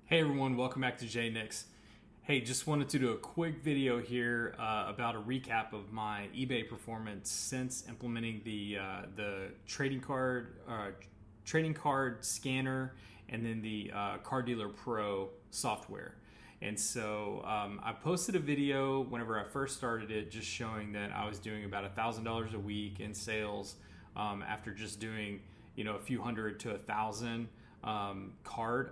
Hey everyone, welcome back to JNix. Hey, just wanted to do a quick video here about a recap of my eBay performance since implementing the trading card scanner and then the Car Dealer Pro software. And so I posted a video whenever I first started it, just showing that I was doing about $1,000 a week in sales after just doing a few hundred to 1,000 card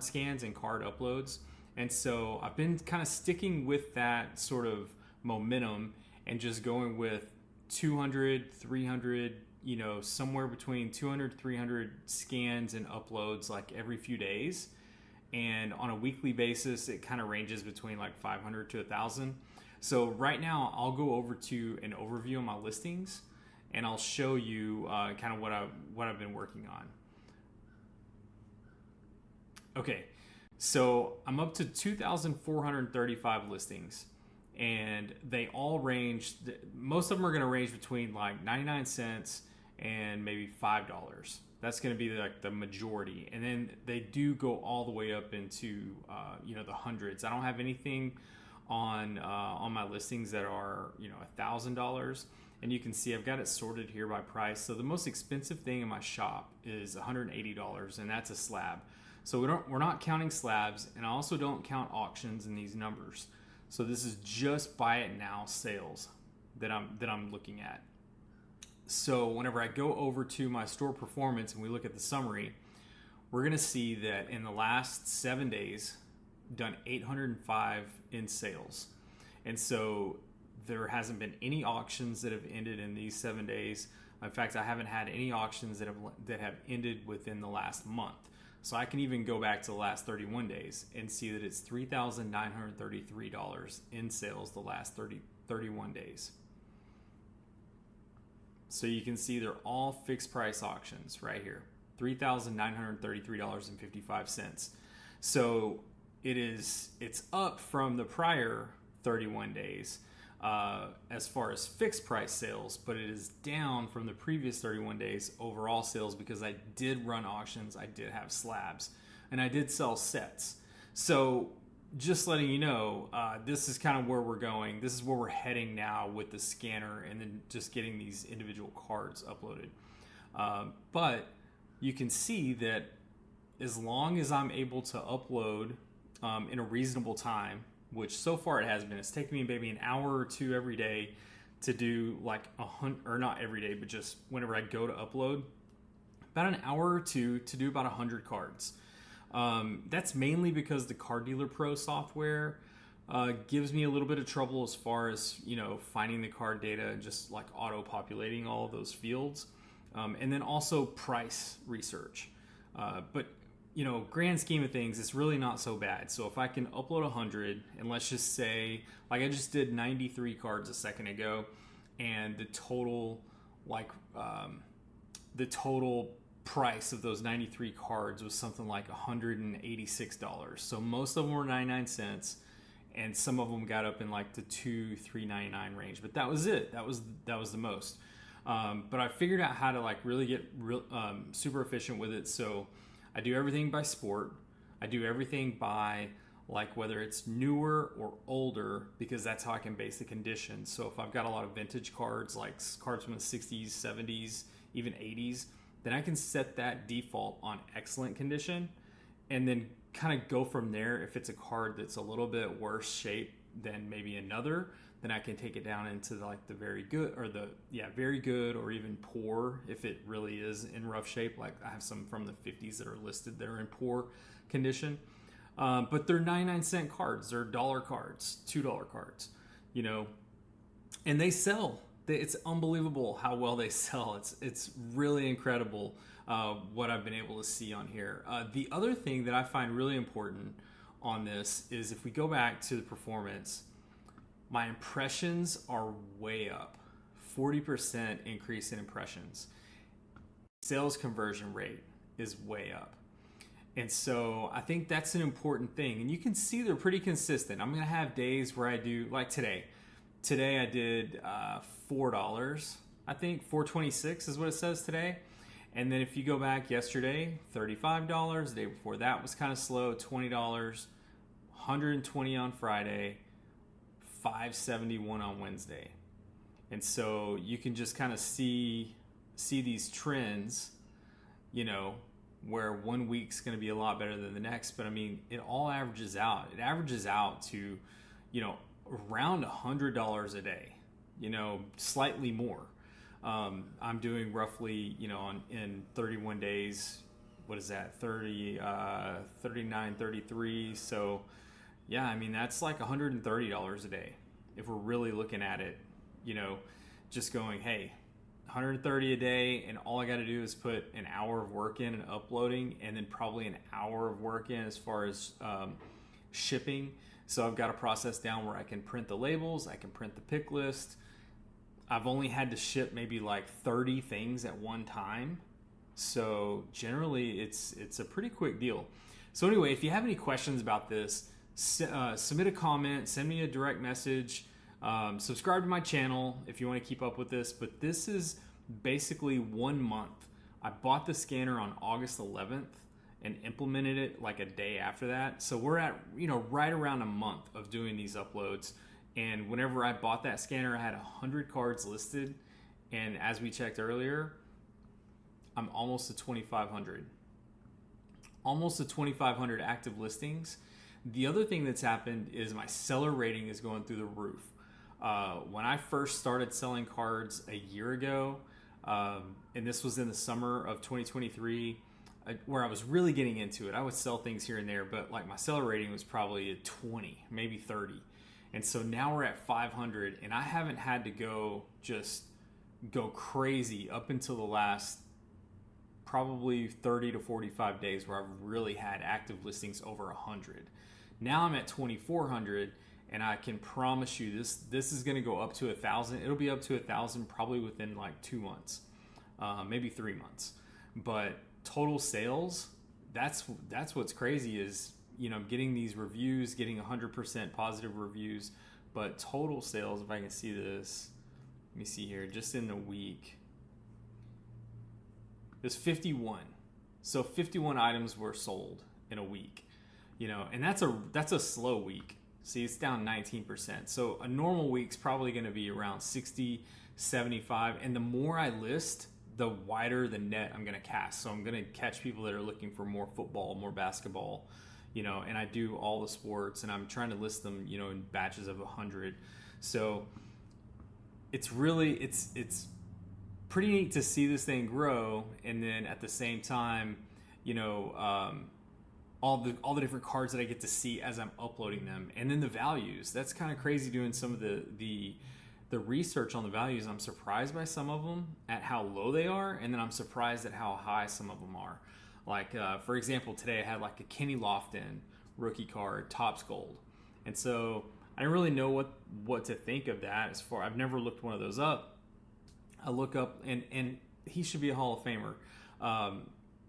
scans and card uploads. And so I've been kind of sticking with that sort of momentum and just going with 200, 300, somewhere between 200, 300 scans and uploads like every few days. And on a weekly basis, it kind of ranges between like 500 to 1,000. So right now I'll go over to an overview of my listings and I'll show you kind of what I've been working on. Okay, so I'm up to 2,435 listings, and they all range, most of them are going to range between like 99 cents and maybe $5. That's going to be like the majority. And then they do go all the way up into, the hundreds. I don't have anything on my listings that are, $1,000. And you can see I've got it sorted here by price. So the most expensive thing in my shop is $180, and that's a slab. So we're not counting slabs, and I also don't count auctions in these numbers. So this is just buy it now sales that I'm looking at. So whenever I go over to my store performance and we look at the summary, we're going to see that in the last 7 days, done 805 in sales. And so there hasn't been any auctions that have ended in these 7 days. In fact, I haven't had any auctions that have ended within the last month. So I can even go back to the last 31 days and see that it's $3,933 in sales the last 31 days. So you can see they're all fixed price auctions right here, $3,933.55. So it's up from the prior 31 days as far as fixed price sales, but it is down from the previous 31 days overall sales because I did run auctions, I did have slabs, and I did sell sets. So just letting you know, this is kind of where we're going. This is where we're heading now with the scanner and then just getting these individual cards uploaded. But you can see that as long as I'm able to upload in a reasonable time, which so far it has been, it's taken me maybe an hour or two every day to do like or not every day, but just whenever I go to upload, about an hour or two to do about 100 cards. That's mainly because the Car Dealer Pro software gives me a little bit of trouble as far as, finding the card data and just like auto-populating all of those fields. And then also price research. But grand scheme of things, it's really not so bad. So if I can upload 100, and let's just say, like I just did 93 cards a second ago, and the total price of those 93 cards was something like $186. So most of them were 99 cents, and some of them got up in like the $2-3.99 range. But that was it. That was the most. But I figured out how to like really get super efficient with it. So I do everything by sport. I do everything by like whether it's newer or older, because that's how I can base the condition. So if I've got a lot of vintage cards, like cards from the 60s, 70s, even 80s, then I can set that default on excellent condition and then kind of go from there. If it's a card that's a little bit worse shape than maybe another, then I can take it down into like the very good or very good or even poor if it really is in rough shape. Like I have some from the 50s that are listed that are in poor condition. But they're 99-cent cards, they're dollar cards, $2 cards, and they sell. It's unbelievable how well they sell. It's really incredible what I've been able to see on here. The other thing that I find really important on this is if we go back to the performance, my impressions are way up, 40% increase in impressions. Sales conversion rate is way up. And so I think that's an important thing. And you can see they're pretty consistent. I'm going to have days where I do, like today. Today I did $4, I think $4.26 is what it says today. And then if you go back yesterday, $35. The day before that was kind of slow, $20, $120 on Friday, $571 on Wednesday. And so you can just kind of see these trends, you know, where one week's going to be a lot better than the next. But I mean, it all averages out. It averages out to, you know, around $100 a day, you know, slightly more. I'm doing roughly, you know, in 31 days, what is that? 39, 33. So yeah, I mean, that's like $130 a day. If we're really looking at it, you know, just going, hey, 130 a day, and all I got to do is put an hour of work in and uploading, and then probably an hour of work in as far as shipping. So I've got a process down where I can print the labels, I can print the pick list. I've only had to ship maybe like 30 things at one time. So generally it's a pretty quick deal. So anyway, if you have any questions about this, submit a comment, send me a direct message, subscribe to my channel if you want to keep up with this. But this is basically 1 month. I bought the scanner on August 11th and implemented it like a day after that. So we're at, you know, right around a month of doing these uploads. And whenever I bought that scanner, I had 100 cards listed. And as we checked earlier, I'm almost to 2,500. Almost to 2,500 active listings. The other thing that's happened is my seller rating is going through the roof. When I first started selling cards a year ago, and this was in the summer of 2023, where I was really getting into it, I would sell things here and there, but like my seller rating was probably at 20, maybe 30. And so now we're at 500, and I haven't had to go crazy up until the last probably 30 to 45 days where I've really had active listings over 100. Now I'm at 2,400, and I can promise you this is going to go up to 1,000. It'll be up to 1,000 probably within like 2 months, maybe 3 months. But total sales, that's what's crazy is, you know, I'm getting these reviews, getting 100% positive reviews, but total sales, if I can see this, let me see here, just in the week, there's 51. So 51 items were sold in a week, you know, and that's a slow week. See, it's down 19%. So a normal week's probably going to be around 60, 75. And the more I list, the wider the net I'm going to cast. So I'm going to catch people that are looking for more football, more basketball, you know, and I do all the sports, and I'm trying to list them, you know, in batches of 100. So it's really, it's pretty neat to see this thing grow. And then at the same time, you know, all the different cards that I get to see as I'm uploading them, and then the values. That's kind of crazy doing some of the research on the values. I'm surprised by some of them at how low they are, and then I'm surprised at how high some of them are. Like for example, today I had like a Kenny Lofton rookie card, Topps Gold, and so I didn't really know what to think of that. I've never looked one of those up. I look up, and he should be a Hall of Famer.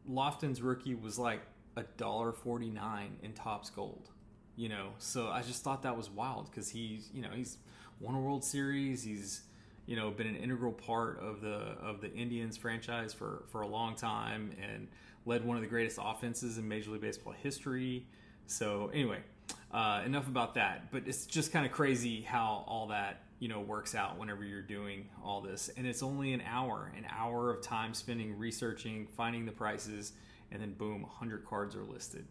Lofton's rookie was like $1.49 in Topps Gold, you know. So I just thought that was wild because he's won a World Series. He's, you know, been an integral part of the Indians franchise for a long time and led one of the greatest offenses in Major League Baseball history. So anyway, enough about that. But it's just kind of crazy how all that, you know, works out whenever you're doing all this. And it's only an hour of time spending researching, finding the prices, and then boom, 100 cards are listed.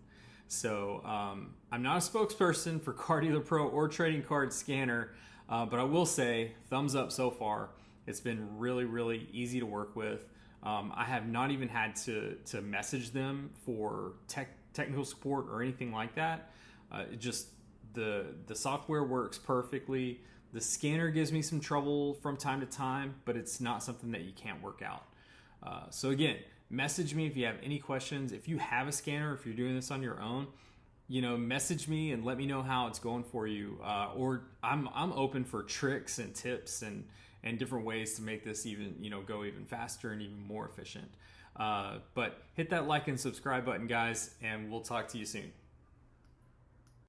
So I'm not a spokesperson for Card Dealer Pro or Trading Card Scanner, but I will say thumbs up so far. It's been really, really easy to work with. I have not even had to message them for technical support or anything like that. Just the software works perfectly. The scanner gives me some trouble from time to time, but it's not something that you can't work out. So again, message me if you have any questions. If you have a scanner, if you're doing this on your own, you know, message me and let me know how it's going for you. Or I'm open for tricks and tips and different ways to make this even, you know, go even faster and even more efficient. But hit that like and subscribe button, guys, and we'll talk to you soon.